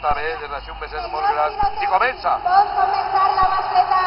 també des d'ací un beset molt gran. I comença! Pot començar la mascleta.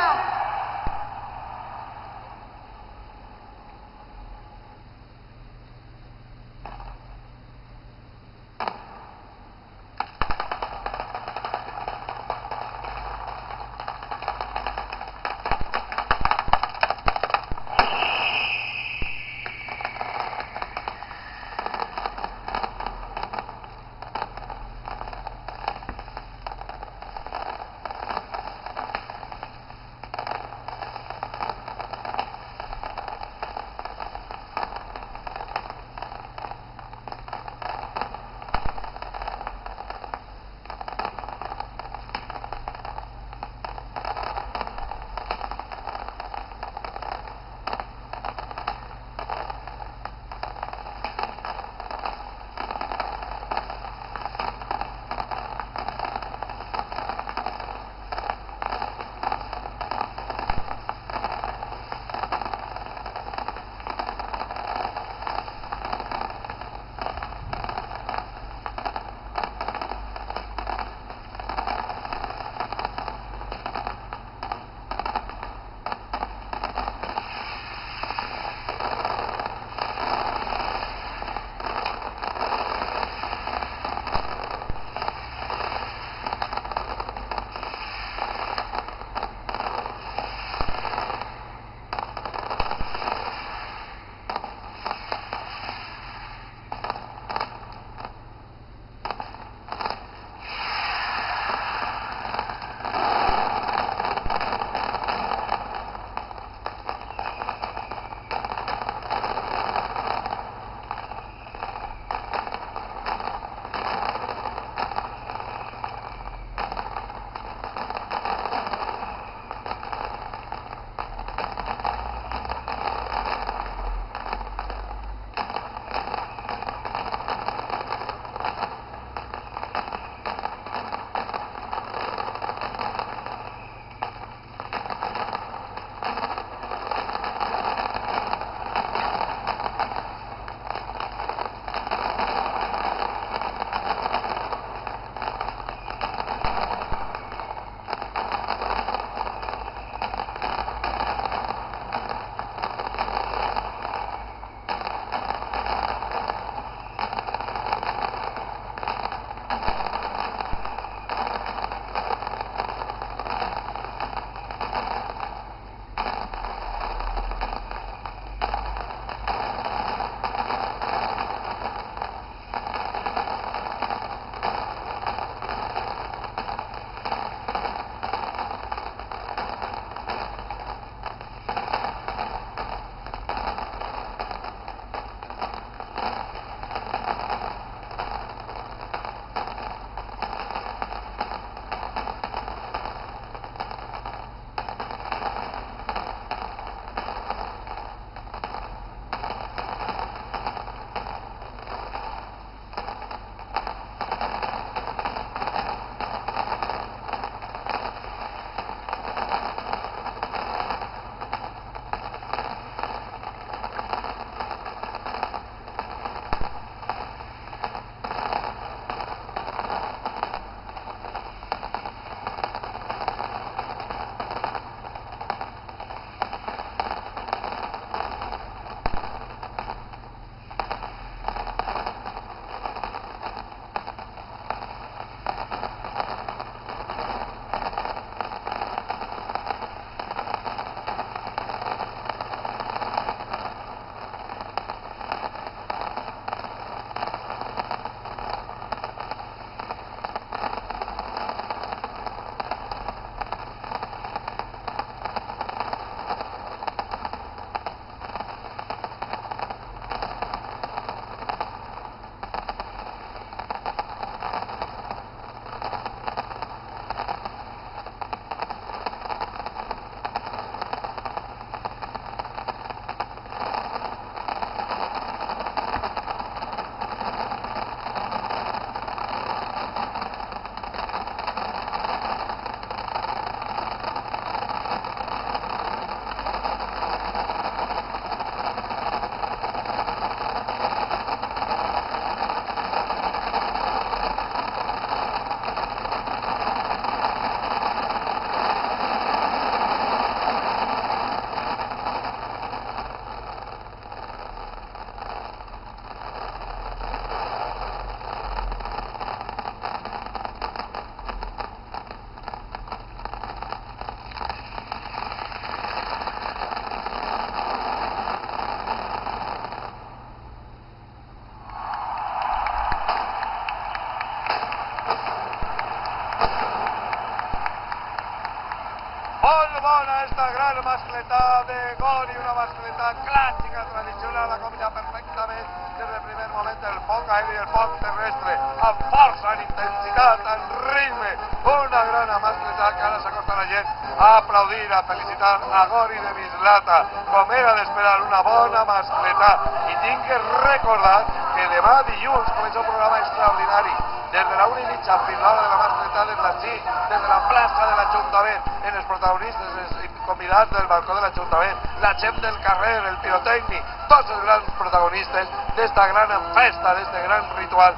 bona esta gran mascletà de Gori, una mascletà clàssica, tradicional, combina perfectament des del primer moment el foc aeri i el foc terrestre, amb força, amb intensitat, amb ritme. Una gran mascletà que ara s'acosta la gent a aplaudir, a felicitar a Gori de Mislata, com era d'esperar, una bona mascletà. I tinc que recordar que demà dilluns comença un programa extraordinari, des de la 1:30 fins l'hora de la mascletà, des d'ací, des de la plaça de l'Ajuntament, en els protagonistes, els convidats del balcó de l'Ajuntament, la gent del carrer, el pirotècnic, tots els grans protagonistes d'esta gran festa, d'este gran ritual.